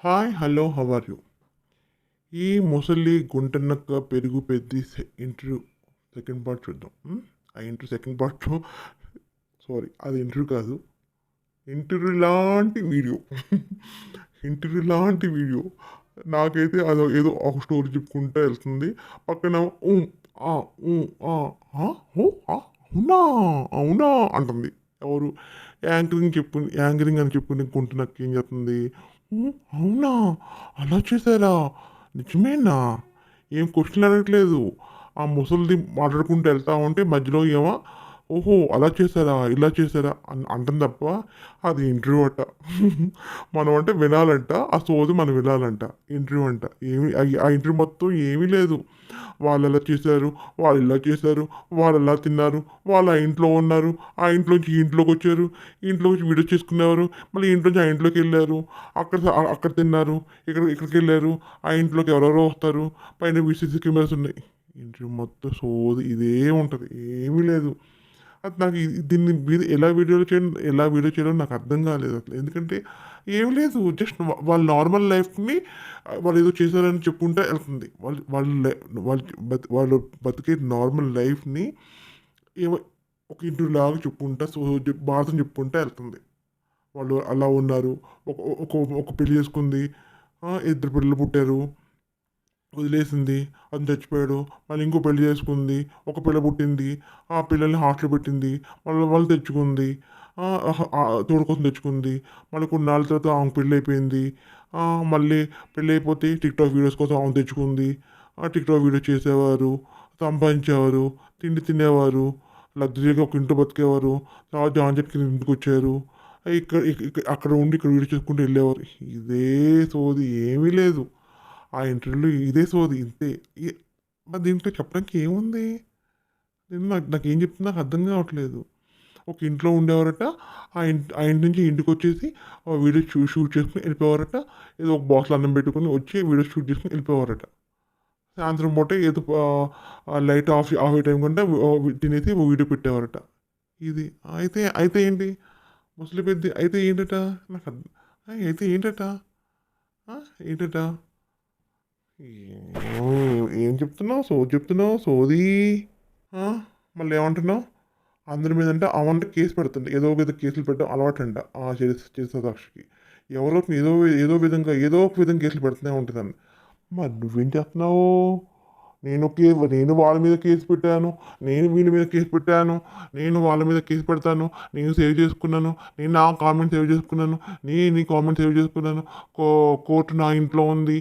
Hi hello how are you? ఈ ముసలి గుంటనక్క పెరుగు పెద్ది ఇంటర్వ్యూ సెకండ్ పార్ట్ చూద్దాం. ఆ ఇంటర్వ్యూ సెకండ్ పార్ట్లో సారీ అది ఇంటర్వ్యూ కాదు, ఇంటర్వ్యూ లాంటి వీడియో. ఇంటర్వ్యూ లాంటి వీడియో. నాకైతే అదో ఏదో ఒక స్టోరీ చెప్పుకుంటూ వెళ్తుంది. పక్కన ఊ, ఆ, ఊ, ఆ, ఆ, ఓ, ఆ, అవునా అవునా అంటుంది. ఎవరు? యాంకరింగ్ అని చెప్పుకుని గుంటనక్క ఏం చేస్తుంది? "ఊ, అవునా అలా చేశారా, నిజమేనా, ఏం క్వశ్చన్ అడగట్లేదు." ఆ ముసలిది మాట్లాడుకుంటూ వెళ్తా ఉంటే మధ్యలో ఏమో ఓహో అలా చేశారా ఇలా చేశారా అని అంటుంది తప్ప అది ఇంటర్వ్యూ అట. మనం అంటే వినాలంట, ఆ సోది మనం వినాలంట. ఇంటర్వ్యూ అంట ఏమి ఆ ఇంటర్వ్యూ మొత్తం ఏమీ లేదు. వాళ్ళు ఎలా చేశారు, వాళ్ళు ఇలా చేశారు, వాళ్ళు ఎలా తిన్నారు, వాళ్ళు ఆ ఇంట్లో ఉన్నారు, ఆ ఇంట్లోంచి ఈ ఇంట్లోకి వచ్చారు, ఇంట్లో వచ్చి వీడియో చేసుకునేవారు, మళ్ళీ ఇంట్లోంచి ఆ ఇంట్లోకి వెళ్ళారు, అక్కడ తిన్నారు, ఇక్కడికి వెళ్ళారు, ఆ ఇంట్లోకి ఎవరెవరో వస్తారు, పైన వీసీసీ కెమెరాస్ ఉన్నాయి. ఇంటర్వ్యూ మొత్తం సోది ఇదే ఉంటుంది, ఏమీ లేదు. అది నాకు దీన్ని మీద ఎలా వీడియో చేయడం నాకు అర్థం కాలేదు అసలు. ఎందుకంటే ఏం లేదు, జస్ట్ వాళ్ళ నార్మల్ లైఫ్ని వాళ్ళు ఏదో చేశారని చెప్పుకుంటే వెళ్తుంది. వాళ్ళు బతికే నార్మల్ లైఫ్ని ఏమో ఒక ఇంటర్వ్యూ లాగా చెప్పుకుంటా భారతం చెప్పుకుంటా వెళ్తుంది. వాళ్ళు అలా ఉన్నారు, ఒక ఒక ఒక పెళ్లి చేసుకుంది, ఇద్దరు పిల్లలు పుట్టారు, వదిలేసింది, అతను చచ్చిపోయాడు, మళ్ళీ ఇంకో పెళ్లి చేసుకుంది, ఒక పిల్ల పుట్టింది, ఆ పిల్లల్ని హాస్టల్ పెట్టింది, మళ్ళీ వాళ్ళు తెచ్చుకుంది, తోడు కోసం తెచ్చుకుంది, మళ్ళీ కొన్నాళ్ళ తర్వాత ఆమె పెళ్ళి అయిపోయింది, మళ్ళీ పెళ్ళి అయిపోతే టిక్టాక్ వీడియోస్ కోసం ఆమె తెచ్చుకుంది, ఆ టిక్టాక్ వీడియో చేసేవారు, సంపాదించేవారు, తిండి తినేవారు, లగ్జరీగా ఒక ఇంట్లో బతికేవారు, తర్వాత జాంజెట్కి ఇంటికి వచ్చారు, అక్కడ ఉండి ఇక్కడ వీడియో చేసుకుంటూ వెళ్ళేవారు. ఇదే సోది, ఏమీ లేదు ఆ ఇంటర్వ్యూలో, ఇదే సోది ఇంతే. మరి దీంట్లో చెప్పడానికి ఏముంది? నాకేం చెప్తున్నా నాకు అర్థం కావట్లేదు. ఒక ఇంట్లో ఉండేవారట, ఆ ఇంటి నుంచి ఇంటికి వచ్చేసి వీడియో షూట్ చేసుకుని వెళ్ళిపోవారట. ఏదో ఒక బాక్స్లో అన్నం పెట్టుకుని వచ్చి వీడియో షూట్ చేసుకుని వెళ్ళిపోవారట. సాయంత్రం పూట ఏదో లైట్ ఆఫ్ ఆఫ్ అయ్యే టైం కంటే తినేసి వీడియో పెట్టేవారట. ఇది అయితే అయితే ఏంటి? ముసలి పెద్ద అయితే ఏంటట? నాకు అయితే ఏంటట? ఏంటట? ఏం చెప్తున్నావు? సోది. ఆ! మళ్ళీ ఏమంటున్నావు? అందరి మీద అంటే అవంటే కేసు పెడుతుంది. ఏదో ఒక విధంగా కేసులు పెట్టడం అలవాటంట చేసిన సాక్షికి. ఎవరో ఏదో ఏదో ఒక విధంగా కేసులు పెడుతూనే ఉంటుందండి. మరి నువ్వేం చేస్తున్నావు? నేను వాళ్ళ మీద కేసు పెట్టాను, నేను వీళ్ళ మీద కేసు పెట్టాను, నేను వాళ్ళ మీద కేసు పెడతాను, నేను సేవ్ చేసుకున్నాను, నేను నా కామెంట్ సేవ్ చేసుకున్నాను, నేను నీ కామెంట్ సేవ్ చేసుకున్నాను, కోర్టు నా ఇంట్లో ఉంది,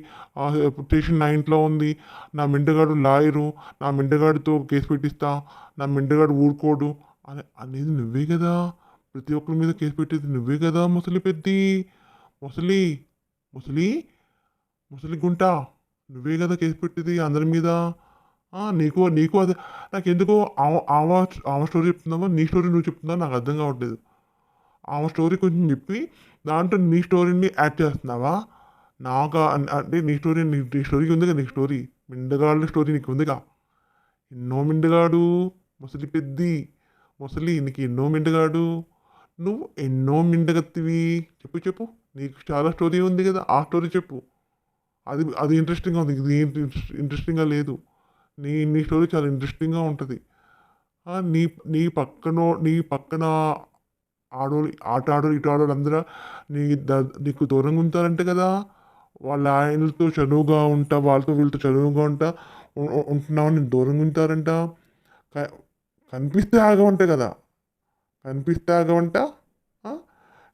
స్టేషన్ నా ఇంట్లో ఉంది, నా మింటగాడు లాయరు, నా మింటగాడితో కేసు పెట్టిస్తా, నా మింటగాడు ఊరుకోడు అనేది నువ్వే కదా. ప్రతి ఒక్కరి మీద కేసు పెట్టేది నువ్వే కదా ముసలి పెద్ది. ముసలి ముసలి ముసలి గుంట నువ్వే కదా కేసు పెట్టేది అందరి మీద. నీకు నీకు అదే నాకెందుకో ఆమె స్టోరీ చెప్తున్నావో నీ స్టోరీ నువ్వు చెప్తున్నావు నాకు అర్థం కావట్లేదు. ఆమె స్టోరీ కొంచెం చెప్పి దాంట్లో నీ స్టోరీని యాడ్ చేస్తున్నావా? నాకు అంటే నీ స్టోరీకి ఉందిగా, నీ స్టోరీ మిండగాళ్ళ స్టోరీ నీకు ఉందిగా. ఎన్నో మిండగాడు ముసలి పెద్ది, ముసలి నీకు ఎన్నో మిండగాడు, నువ్వు ఎన్నో మిండగత్తివి. చెప్పు చెప్పు, నీకు చాలా స్టోరీ ఉంది కదా, ఆ స్టోరీ చెప్పు. అది అది ఇంట్రెస్టింగ్గా ఉంది, ఇది ఇంట్రెస్టింగ్గా లేదు. నీ స్టోరీ చాలా ఇంట్రెస్టింగ్గా ఉంటుంది. నీ నీ పక్కన ఆటోళ్ళు ఇటు ఆడోళ్ళు అందరూ నీకు దూరంగా ఉంటారంటే కదా. వాళ్ళ ఆయనలతో చనువుగా ఉంటా, వాళ్ళతో వీళ్ళతో చనువుగా ఉంటా ఉంటున్నామని దూరంగా ఉంటారంట. క- కనిపిస్తే ఆగమంట కదా, కనిపిస్తే ఆగమంట. ఆ?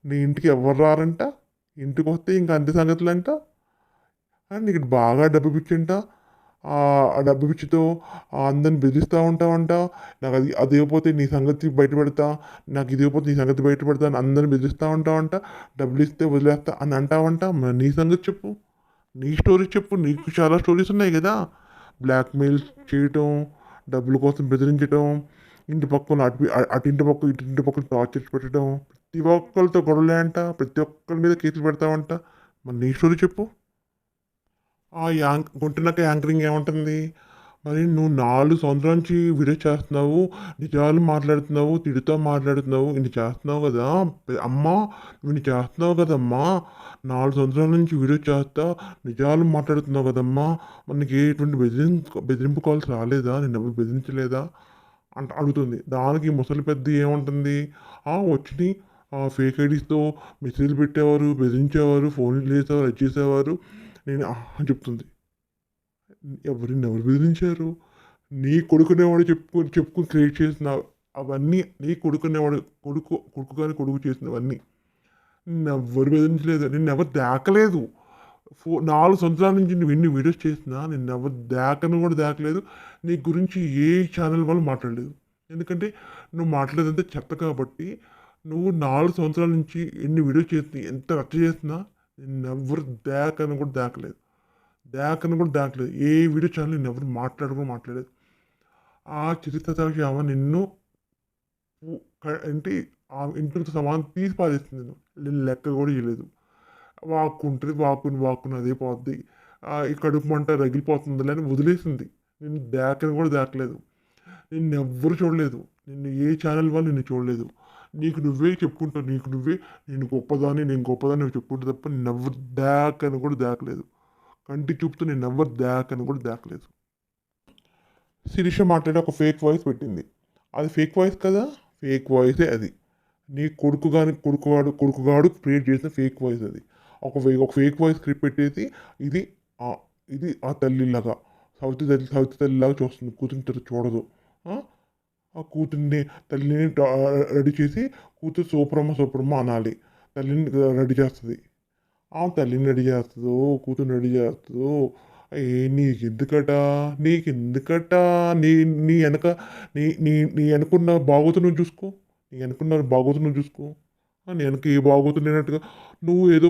నీ ఇంటికి ఎవరు రారంట, ఇంటికి వస్తే ఇంకా అంతే సంగతులంట. నీకు బాగా డబ్బు పిచ్చింట, ఆ డబ్బు పిచ్చితో అందరిని బెదిరిస్తూ ఉంటావంట. నాకు అది ఇవ్వకపోతే నీ సంగతి బయటపెడతా, నాకు ఇది ఇవ్వకపోతే నీ సంగతి బయటపెడతా అని అందరిని బెదిరిస్తూ ఉంటావంట. డబ్బులు ఇస్తే వదిలేస్తా అని అంటావంట. మరి నీ సంగతి చెప్పు, నీ స్టోరీ చెప్పు. నీకు చాలా స్టోరీస్ ఉన్నాయి కదా. బ్లాక్మెయిల్ చేయటం, డబ్బుల కోసం బెదిరించడం, ఇంటి పక్కన అటు ఇంటి పక్కన ఇటు పక్కన టార్చర్ పెట్టడం, ప్రతి ఒక్కరితో గొడవలే అంట, ప్రతి ఒక్కరి మీద కేసులు పెడతావంట. మరి నీ స్టోరీ చెప్పు. గుంటనక్క యాంకరింగ్ ఏమంటుంది? మరి నువ్వు 4 సంవత్సరాల నుంచి వీడియో చేస్తున్నావు. నిజాలు మాట్లాడుతున్నావు. తిడుతా మాట్లాడుతున్నావు. ఇన్ని చేస్తున్నావు గదా! అమ్మా! నువ్వు చేస్తున్నావు గదమ్మా! 4 సంవత్సరాల నుంచి వీడియో చేస్తా నిజాలు మాట్లాడుతున్నావు గదమ్మా! మరి నీకు ఎటువంటి బెదిరింపు కాల్స్ రాలేదా? నిన్నెవరు బెదిరించలేదా? అడుగుతుంది. దానికి ఈ ముసలి పెద్ద ఏమంటుంది? వచ్చినియి. ఫేక్ ఐడీస్‌తో మెసేజ్‌లు పెట్టేవారు, బెదిరించేవారు, ఫోన్‌లు చేసేవారు, అది చేసేవారు. నేను అని చెప్తుంది. నిన్నెవరు బెదిరించారు? నీ కొడుకునేవాడు చెప్పుకొని క్రియేట్ చేసిన అవన్నీ నీ కొడుకునేవాడు కొడుకు గాని కొడుకు చేసినవన్నీ. నిన్నెవ్వరు బెదిరించలేదు. నిన్నెవరు దాకలేదు. 4 సంవత్సరాల నుంచి నువ్వు ఎన్ని వీడియోస్ చేసినా నిన్నెవరు దాకను కూడా దాకలేదు. నీ గురించి ఏ ఛానల్ వాళ్ళు మాట్లాడలేదు. ఎందుకంటే నువ్వు మాట్లాడేదంతా చెత్త కాబట్టి నువ్వు 4 సంవత్సరాల నుంచి ఎన్ని వీడియోస్ చేసినా ఎంత రచ్చ చేసినా నిన్నెవ్వరు దాకను కూడా దాకలేదు. దాకను కూడా దాకలేదు. ఏ వీడియో ఛానల్ నిన్నెవరు మాట్లాడలేదు. ఆ చరిత్ర సాక్షి ఆమె నిన్ను అంటే ఆ ఇంటితో సమానం తీసి పారేస్తుంది. నేను లెక్క కూడా చేయలేదు. వాక్కుంటది. వాక్కుని అదే పోద్ది. ఈ కడుపు మంట రగిలిపోతుందిలే అని వదిలేసింది. నిన్ను దాకని కూడా దాకలేదు. నిన్నెవ్వరు చూడలేదు. నిన్ను ఏ ఛానల్ వాళ్ళు నిన్ను చూడలేదు. నీకు నువ్వే చెప్పుకుంటావు. నేను గొప్పదాన్ని నువ్వు చెప్పుకుంటావు తప్ప నిన్నెవ్వరు దాకని కూడా దాకలేదు. కంటి చూపుతూ నిన్నెవ్వరు దాకని కూడా దాకలేదు. శిరీష మాట్లాడే ఒక ఫేక్ వాయిస్ పెట్టింది. అది ఫేక్ వాయిస్ కదా? ఫేక్ వాయిసే అది. నీ కొడుకుగాడు క్రియేట్ చేసిన ఫేక్ వాయిస్ అది. ఒక ఫేక్ వాయిస్ స్క్రిప్ట్ పెట్టేసి ఇది ఇది ఆ తల్లిలాగా సవితి తల్లిలాగా చూస్తుంది. కూతురిని చూడదు. ఆ కూతుర్ని తల్లిని రెడీ చేసి కూతురు సూపరమ్మ అనాలి. తల్లిని రెడీ చేస్తుంది. ఆ తల్లిని రెడీ చేస్తుందో కూతుర్ని రెడీ చేస్తుందో నీకెందుకట నీ నీ వెనక నీ వెనకున్న బాగోతు నువ్వు చూసుకో. నీ వెనకున్న బాగోతు నువ్వు చూసుకో. నీ వెనక ఏ బాగోతు లేనట్టుగా నువ్వు ఏదో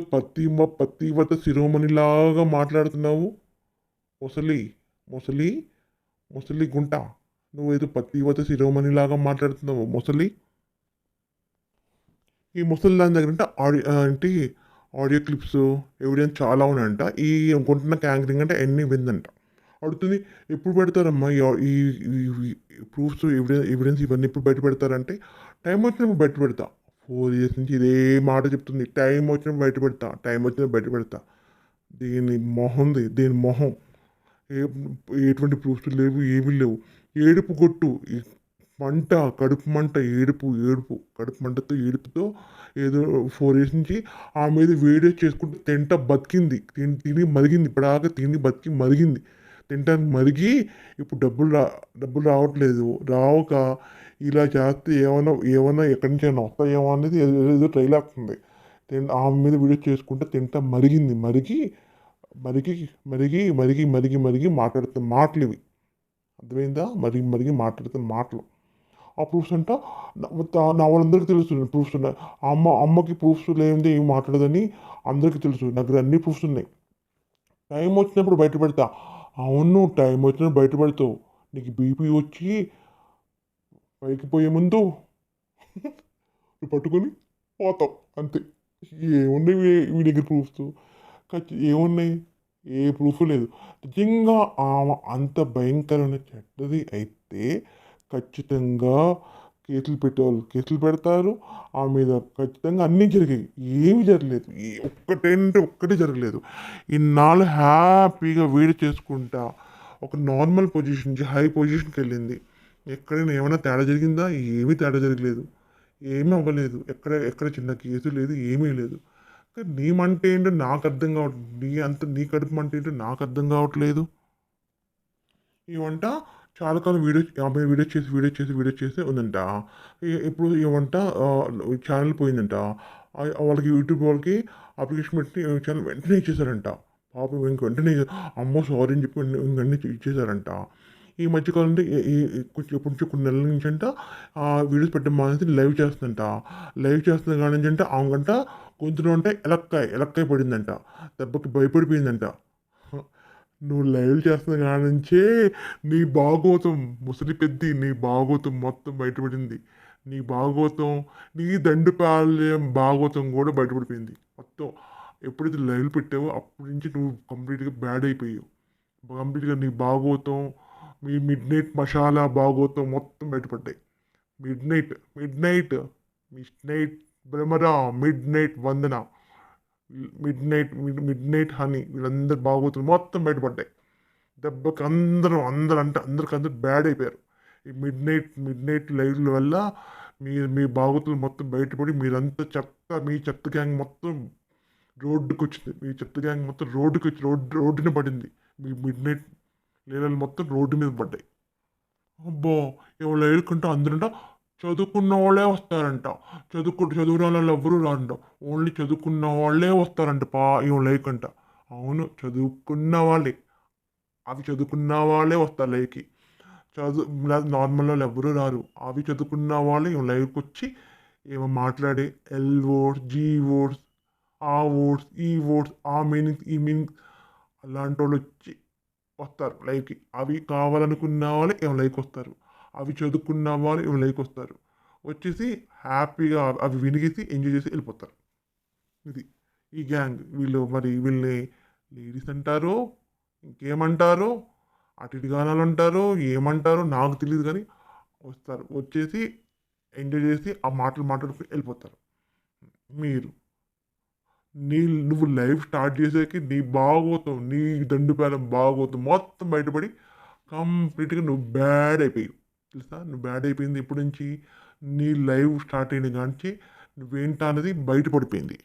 పతివ్రత శిరోమణిలాగా మాట్లాడుతున్నావు. ముసలి ముసలి ముసలి గుంట నువ్వేదో పతివ్రత శిరోమణిలాగా మాట్లాడుతున్నావు ముసలి. ఈ ముసలి దాని దగ్గర అంటే ఆడియో క్లిప్స్ ఎవిడెన్స్ చాలా ఉన్నాయంట. ఈ కొంటున్న యాంకరింగ్ అంటే ఎన్ని విందంట. అడుగుతుంది ఎప్పుడు పెడతారమ్మా ఈ ప్రూఫ్స్ ఎవిడెన్స్ ఇవన్నీ ఎప్పుడు బయట పెడతారంటే టైం వచ్చినప్పుడు బయట పెడతా. 4 years నుంచి ఇదే మాట చెప్తుంది. టైం వచ్చినప్పుడు బయట పెడతా. దీని మొహం ఎటువంటి ప్రూఫ్స్ లేవు, ఏమీ లేవు. ఏడుపు కొట్టు మంట, కడుపు మంట, ఏడుపు కడుపు మంటతో ఏడుపుతో ఏదో 4 years నుంచి ఆ మీద వీడియో చేసుకుంటూ బతికింది. తిని మరిగింది. ఇప్పటిదాకా తిని బతికి మరిగింది. తినటానికి మరిగి ఇప్పుడు డబ్బులు రావట్లేదు. రావక ఇలా చేస్తే ఏమన్నా ఎక్కడి నుంచి అయినా వస్తాయేమో అనేది ఏదో ట్రైల్ అవుతుంది. ఆమె మీద వీడియో చేసుకుంటే మరిగింది. మరిగి మాట్లాడుతున్న మాటలు ఇవి. అర్థమైందా? మరిగి మాట్లాడుతున్న మాటలు. ఆ ప్రూఫ్స్ అంట నా వాళ్ళందరికీ తెలుసు ప్రూఫ్స్ ఉన్నాయి. అమ్మకి ప్రూఫ్స్ లేనిదే ఏం మాట్లాడదని అందరికీ తెలుసు. నా దగ్గర అన్ని ప్రూఫ్స్ ఉన్నాయి. టైం వచ్చినప్పుడు బయట పెడతా. అవును, టైం వచ్చినప్పుడు బయట పెడతావు. నీకు బీపీ వచ్చి పైకి పోయే ముందు పట్టుకొని పోతావు అంతే. ఏమున్నాయి మీ దగ్గర ప్రూఫ్స్? ఏమున్నాయి? ఏ ప్రూఫ్ లేదు. నిజంగా ఆమె అంత భయంకరమైన చెడ్డది అయితే ఖచ్చితంగా కేసులు పెడతారు. ఆమె మీద ఖచ్చితంగా అన్నీ జరిగాయి. ఏమి జరగలేదు. ఒక్కటే జరగలేదు. ఇన్నాళ్ళు హ్యాపీగా వీడి చేసుకుంటా ఒక నార్మల్ పొజిషన్ నుంచి హై పొజిషన్కి వెళ్ళింది. ఎక్కడైనా ఏమైనా తేడా జరిగిందా? ఏమీ తేడా జరగలేదు. ఏమీ అవ్వలేదు. ఎక్కడ చిన్న కేసు లేదు, ఏమీ లేదు. నీ మంట ఏంటో నాకు అర్థం కావట్లేదు. నీ కడుపు మంట ఏంటో నాకు అర్థం కావట్లేదు. ఈ వంట చాలా కాలం వీడియో చేసి ఉందంట. ఇప్పుడు ఈ వంట ఛానల్ పోయిందంట. వాళ్ళకి యూట్యూబ్ వాళ్ళకి అప్లికేషన్ పెట్టి ఛానల్ వెంటనే ఇచ్చేసారంట. పాపం వెంటనే అమ్మో సారీ అని చెప్పి వెంటనే ఇచ్చేసారంట. ఈ మధ్యకాలంలో ఎప్పటి నుంచో కొన్ని నెలల నుంచి అంట వీడియోస్ పెట్టడం మానేసి లైవ్ చేస్తుందంట. లైవ్ చేస్తున్న కాడి నుంచి అంటే ఆమెకంట గొంతులో అంటే ఎలక్కాయ పడిందంట. దెబ్బకి భయపడిపోయిందంట. నువ్వు లైవ్ చేస్తున్న కాడి నుంచే నీ భాగోతం నీ భాగోతం మొత్తం బయటపడింది. నీ దండుపాలెం భాగోతం కూడా బయటపడిపోయింది మొత్తం. ఎప్పుడైతే లైవ్లు పెట్టావో అప్పటి నుంచి నువ్వు కంప్లీట్గా బ్యాడ్ అయిపోయావు. కంప్లీట్గా నీ భాగోతం మీ మిడ్ నైట్ మసాలా భాగోతం మొత్తం బయటపడ్డాయి. Midnight midnight midnight Bhramara, midnight Vandana, midnight Honey, వీళ్ళందరూ బాగోతులు మొత్తం బయటపడ్డాయి. దెబ్బకి అందరూ అంటే అందరు బ్యాడ్ అయిపోయారు. ఈ మిడ్ నైట్ లైవ్ల వల్ల మీ బాగోతులు మొత్తం బయటపడి మీరంతా మీ చెత్త గ్యాంగ్ మొత్తం రోడ్డుకి వచ్చింది. మీ చెత్త గ్యాంగ్ మొత్తం రోడ్డుకి వచ్చి రోడ్డున పడింది. మీ మిడ్ నైట్ లీలలు మొత్తం రోడ్డు మీద పడ్డాయి. అబ్బో! ఎవరు ఏడుకుంటే అందరంట చదువుకున్న వాళ్ళే వస్తారంట. చదువుకున్న వాళ్ళు ఎవ్వరూ రారంట. ఓన్లీ చదువుకున్న వాళ్ళే వస్తారంట ఈమె లైకంట. అవును, చదువుకున్న వాళ్ళే. అవి చదువుకున్న వాళ్ళే వస్తారు లైవ్‌కి. నార్మల్ వాళ్ళు ఎవ్వరూ రారు. అవి చదువుకున్న వాళ్ళే ఈమె లైవ్‌కి వచ్చి ఏమో మాట్లాడి ఎల్ వర్డ్స్, జీ వర్డ్స్, ఆ వర్డ్స్, ఈ వర్డ్స్, ఆ మీనింగ్స్, ఈ మీనింగ్స్ అలాంటోళ్ళు వచ్చి వస్తారు లైవ్‌కి. అవి కావాలనుకున్న వాళ్ళే ఈమె లైవ్‌కి వస్తారు. అవి చదువుకున్న వాళ్ళు ఈమె లైవ్‌కి వస్తారు. వచ్చేసి హ్యాపీగా అవి వినిగేసి ఎంజాయ్ చేసి వెళ్ళిపోతారు. ఇది ఈ గ్యాంగ్. వీళ్ళని లేడీస్ అంటారో ఇంకేమంటారో అటు ఇటు గానాలు అంటారో ఏమంటారో నాకు తెలియదు, కానీ వస్తారు, వచ్చేసి ఎంజాయ్ చేసి ఆ మాటలు మాట్లాడుకుని వెళ్ళిపోతారు. మీరు నువ్వు లైఫ్ స్టార్ట్ చేసేకి నీ బాగోతావు, నీ దండుపాలెం బాగోతావు మొత్తం బయటపడి కంప్లీట్గా నువ్వు బ్యాడ్ అయిపోయావు. తెలుసా? నువ్వు బ్యాడ్ అయిపోయింది ఎప్పటి నుంచి? నీ లైవ్ స్టార్ట్ అయిన కాంచి నువ్వేంటా అనేది బయటపడిపోయింది.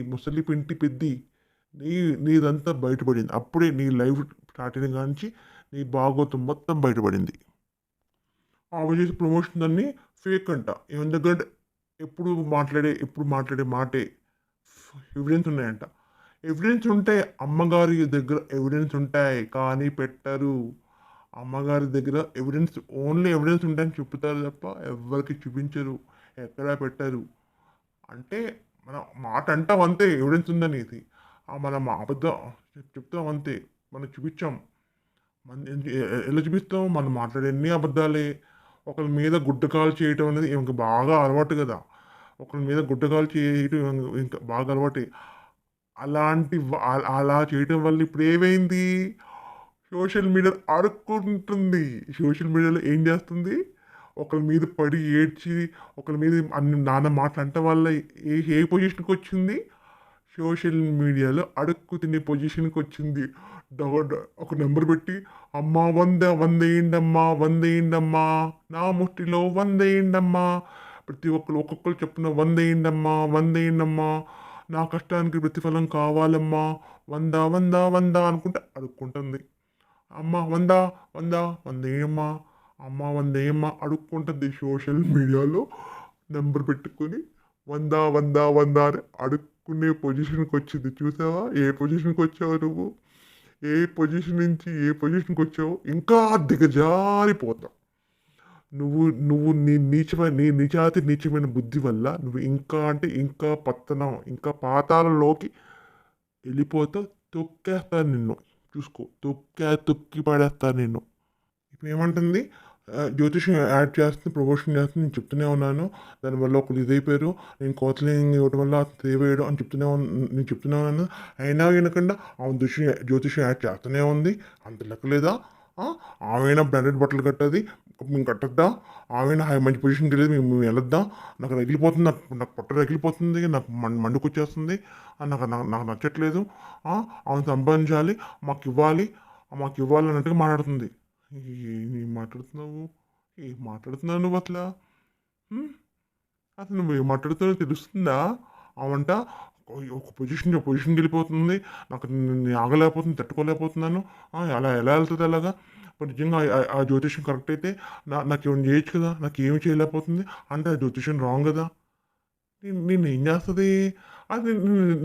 ముసలి పెంటి పెద్ది నీదంతా బయటపడింది. అప్పుడే నీ లైవ్ స్టార్ట్ అయిన కాంచి నీ బాగోతం మొత్తం బయటపడింది. ఆమె చేసే ప్రమోషన్ అన్నీ ఫేక్ అంట. ఈవెన్ దగ్గర ఎప్పుడు మాట్లాడే మాటే ఎవిడెన్స్ ఉన్నాయంట. ఎవిడెన్స్ ఉంటే అమ్మగారి దగ్గర ఎవిడెన్స్ ఉంటాయి, కానీ పెట్టరు. అమ్మగారి దగ్గర ఓన్లీ ఎవిడెన్స్ ఉంటాయని చెప్తారు తప్ప ఎవరికి చూపించరు, ఎక్కడా పెట్టరు. అంటే మన మాట అంటాం అంతే ఎవిడెన్స్ ఉందనేది. మనం అబద్ధం చెప్తాం అంతే, మనం చూపించాం. ఎలా చూపిస్తాం? మనం మాట్లాడే అన్ని అబద్ధాలే. ఒకరి మీద గుడ్డకాలు చేయటం అనేది ఇంక బాగా అలవాటు కదా. ఒకరి మీద గుడ్డకాలు చేయటం ఇంకా బాగా అలవాటే. అలా చేయటం వల్ల ఇప్పుడు ఏమైంది? Social media అడుక్కుంటుంది. సోషల్ మీడియాలో ఏం చేస్తుంది? ఒకరి మీద పడి ఏడ్చి ఒకరి మీద అన్ని నాన్న మాటలు అంట వల్ల ఏ పొజిషన్కి వచ్చింది? సోషల్ మీడియాలో అడుక్కు తినే పొజిషన్కి వచ్చింది. ఒక నెంబర్ పెట్టి అమ్మా వందేయండమ్మా, నా ముష్టిలో వందేయండమ్మా, ప్రతి ఒక్కొక్కరు చెప్పున వందేయండమ్మా, నా కష్టానికి ప్రతిఫలం కావాలమ్మా, వంద అనుకుంటే అడుక్కుంటుంది. అమ్మ వందేయమ్మా, అమ్మ వందేయమ్మా అడుక్కుంటుంది. సోషల్ మీడియాలో నెంబర్ పెట్టుకుని వంద అని అడుక్కునే పొజిషన్కి వచ్చింది. చూసావా ఏ పొజిషన్కి వచ్చావు నువ్వు? ఏ పొజిషన్ నుంచి ఏ పొజిషన్కి వచ్చావు? ఇంకా దిగజారిపోతావు నువ్వు. నువ్వు నీ నీచమైన బుద్ధి వల్ల నువ్వు ఇంకా అంటే ఇంకా పతనం, ఇంకా పాతాళంలోకి వెళ్ళిపోతావు. తొక్కేస్తాను నిన్ను, చూసుకో. తొక్కి పడేస్తాను నిన్ను. ఇప్పుడు ఏమంటుంది? జ్యోతిష్యం యాడ్ చేస్తుంది, ప్రమోషన్ చేస్తుంది, నేను చెప్తూనే ఉన్నాను. దానివల్ల ఒకరు ఇదైపోయారు, నేను కోతలింగ్ ఇవ్వడం వల్ల సేవ్ అయ్యాడు అని నేను చెప్తూనే ఉన్నాను. అయినా వినకుండా ఆమె జ్యోతిష్యం యాడ్ చేస్తూనే ఉంది. అంత లెక్కలేదా? ఆమెనా బ్రాండెడ్ బట్టలు కట్టది, మేము కట్టద్దా? ఆమెనా మంచి పొజిషన్కి వెళ్ళేది, మేము వెళ్ళొద్దా? నాకు రగిలిపోతుంది, నాకు పొట్ట రగిలిపోతుంది, నాకు మండుకొచ్చేస్తుంది, నాకు నాకు నచ్చట్లేదు. ఆమె సంపాదించాలి, మాకు ఇవ్వాలి అన్నట్టుగా మాట్లాడుతుంది. ఏం మాట్లాడుతున్నావు నువ్వు అసలు? అసలు నువ్వు ఏం మాట్లాడుతున్నావు తెలుస్తుందా? అవంట ఒక పొజిషన్కి వెళ్ళిపోతుంది, నాకు నేను ఆగలేకపోతుంది, తట్టుకోలేకపోతున్నాను. అలా ఎలా వెళ్తుంది అలాగా? ఇప్పుడు నిజంగా ఆ జ్యోతిష్యం కరెక్ట్ అయితే నాకు ఏమైనా చేయొచ్చు కదా, నాకు ఏమి చేయలేకపోతుంది అంటే ఆ జ్యోతిష్యం రాంగ్ కదా. నేను ఏం చేస్తుంది అది?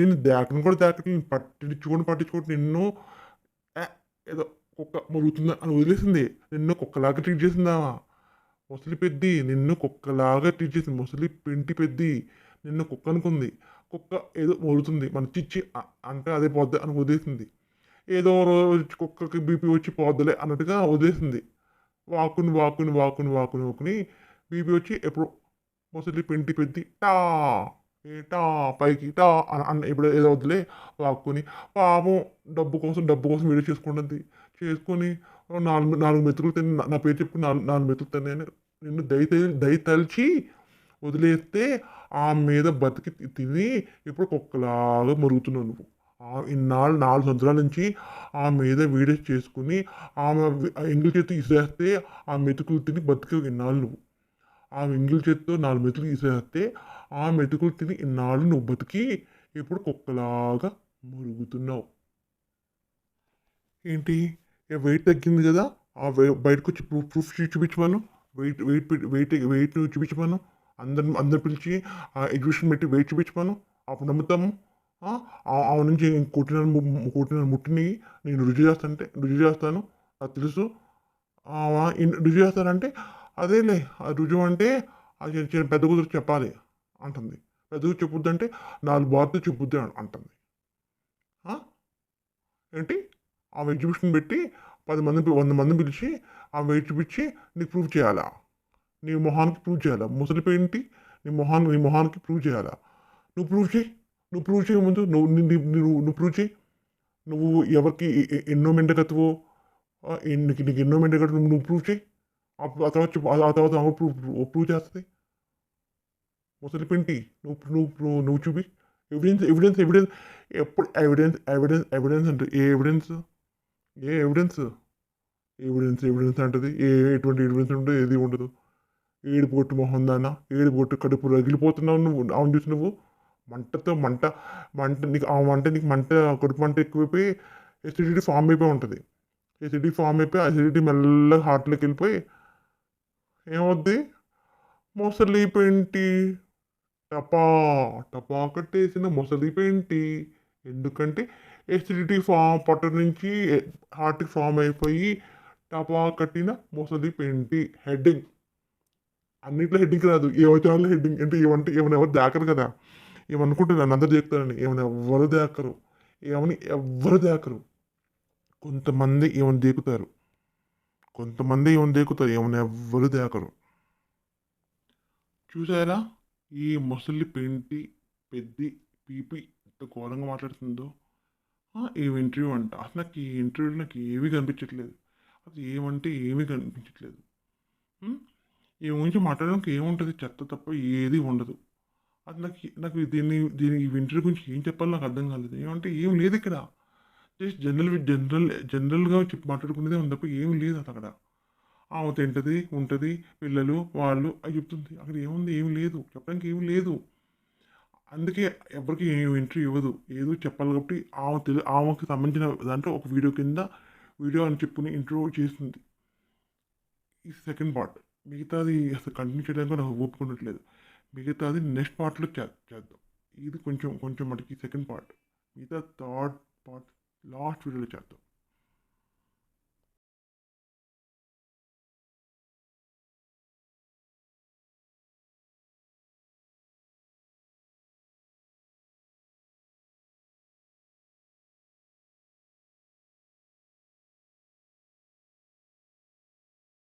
నేను దాకను కూడా దాకట్లేదు, పట్టించుకోండి నిన్ను ఏదో కుక్క మురుగుతుందా అని వదిలేసింది. నిన్ను కుక్కలాగా ట్రీట్ చేసిందా? ముసలి పెద్ది నిన్ను కుక్కలాగా ట్రీట్ చేసింది. ముసలి పెంటి పెద్ది నిన్ను కుక్క అనుకుంది. కుక్క ఏదో మొలుతుంది, మన చిచ్చి అంటే అదే పోద్ది అని వదిలేసింది. ఏదో రోజు కుక్కకి బీపీ వచ్చి పోద్దులే అన్నట్టుగా వదిలేసింది. వాకుని బీపీ వచ్చి ఎప్పుడు ముసలి పెంటి పెద్ది టా పైకి ఇప్పుడు ఏదో వద్దులే వాక్కుని పాపం డబ్బు కోసం వీడియో చేసుకుంటుంది. చేసుకొని నాలుగు నాలుగు మెతుకులు తిని నా పేరు చెప్పి నాలుగు మెతుకులు తిని అని నిన్ను దయతలిచి వదిలేస్తే ఆ మీద బతికి తిని ఇప్పుడు కుక్కలాగా మరుగుతున్నావు నువ్వు. ఇన్నాళ్ళు 4 సంవత్సరాల నుంచి ఆ మీద వీడియోస్ చేసుకుని ఆమె ఎంగిలి చేత్తో ఇసేస్తే ఆ మెతుకులు తిని బతికావు ఇన్నాళ్ళు నువ్వు. ఆ ఎంగిలి చేత్తో 4 మెతుకులు ఇసేస్తే ఆ మెతుకులు తిని ఇన్నాళ్ళు నువ్వు బతికి ఇప్పుడు కుక్కలాగా మరుగుతున్నావు. ఏంటి వెయిట్ తగ్గింది కదా, ఆ బయటకు వచ్చి ప్రూఫ్ చూపించమను. వెయిట్ చూపించమను. అందరు పిలిచి ఎగ్జిబిషన్ పెట్టి వెయిట్ చూపించమను. అప్పుడు నమ్ముతాము. ఆమె నుంచి కొట్టిన ముట్టిని నేను రుజువు చేస్తాను. అది తెలుసు. రుజువు చేస్తానంటే అదేలే, రుజువు అంటే అది పెద్ద కూతురు చెప్పాలి అంటుంది. పెద్ద కూతురు చెప్పుద్దంటే 4 బార్తో చెప్పుద్ది అంటుంది. ఏంటి ఆ ఎగ్జిబిషన్ పెట్టి 10 మంది 100 మందిని పిలిచి ఆ వెయిట్ చూపించి నీకు ప్రూవ్ చేయాలా? నీ మొహానికి ప్రూవ్ చేయాలా? ముసలిపోయింటి నీ మొహానికి ప్రూవ్ చేయాలా? నువ్వు ప్రూవ్ చేయ ముందు నువ్వు ప్రూవ్ చేయి. నువ్వు ఎవరికి ఎన్నో మెండగతువో నీకు ఎన్నో మెండగట్టు నువ్వు ప్రూవ్ చేయి. ఆ తర్వాత ప్రూవ్ చేస్తుంది. ముసలిపింటి నువ్వు చూపి. ఎవిడెన్స్ ఎప్పుడు ఎవిడెన్స్ అంటే ఏ ఎవిడెన్స్ అంటది. ఎటువంటి ఎవిడెన్స్ ఉండదు, ఏది ఉండదు. ఏడుపు కొట్టు మొహం దానా, ఏడుపు కొట్టు కడుపు రగిలిపోతున్నావు నువ్వు. అవును చూసి నువ్వు మంట నీకు నీకు కడుపు మంట ఎక్కువైపోయి ఎసిడిటీ ఫామ్ అయిపోయి ఉంటుంది. అసిడిటీ మెల్లగా హార్ట్లోకి వెళ్ళిపోయి ఏమవుద్ది? మొసలి పెంటి టపా కట్టేసిన మొసలి పెంటి. ఎందుకంటే ఎసిడిటీ పొట్ట నుంచి హార్ట్కి ఫామ్ అయిపోయి టపా కట్టిన మొసలి పెంటి. హెడ్డింగ్ అన్నిట్లో హెడ్డింగ్ రాదు, ఏవచాలో హెడ్డింగ్. అంటే ఏమైనా ఎవరు దాకరు కదా, ఏమనుకుంటున్నాను అందరు చెప్తారని. ఏమైనా ఎవ్వరు దాకరు. కొంతమంది ఏమైనా దేకుతారు, ఏమైనా ఎవ్వరు దాకరు. చూసారా ఈ ముసలి పెంటి పెద్ది పీపి ఇంత ఘోరంగా మాట్లాడుతుందో. ఈ ఇంటర్వ్యూ అంట. అసలు నాకు ఈ ఇంటర్వ్యూలో నాకు ఏమీ కనిపించట్లేదు. అది ఏమంటే ఏమీ కనిపించట్లేదు. ఈ గురించి మాట్లాడడానికి ఏముంటుంది? చెత్త తప్ప ఏది ఉండదు. అది నాకు దీని ఈ ఇంటర్వ్యూ గురించి ఏం చెప్పాలో నాకు అర్థం కాలేదు. ఏమంటే ఏం లేదు ఇక్కడ. జస్ట్ జనరల్గా మాట్లాడుకునేదే ఉంది తప్ప ఏం లేదు అక్కడ. ఆమె తింటది, ఉంటుంది, పిల్లలు వాళ్ళు అవి చెప్తుంది. అక్కడ ఏముంది? ఏం లేదు, చెప్పడానికి ఏం లేదు. అందుకే ఎవరికి ఏం ఇంటర్వ్యూ ఇవ్వదు. ఏదో చెప్పాలి కాబట్టి ఆమెకు సంబంధించిన దాంట్లో ఒక వీడియో అని చెప్పుకుని ఇంటర్వ్యూ చేస్తుంది. ఈ సెకండ్ పార్ట్. మిగతాది అసలు కంటిన్యూ చేయడానికి నాకు ఒప్పుకున్నట్లేదు. మిగతాది నెక్స్ట్ పార్ట్లో చేద్దాం. ఇది కొంచెం మటుకి సెకండ్ పార్ట్. మిగతా థర్డ్ పార్ట్ లాస్ట్ వీడియోలో చేద్దాం.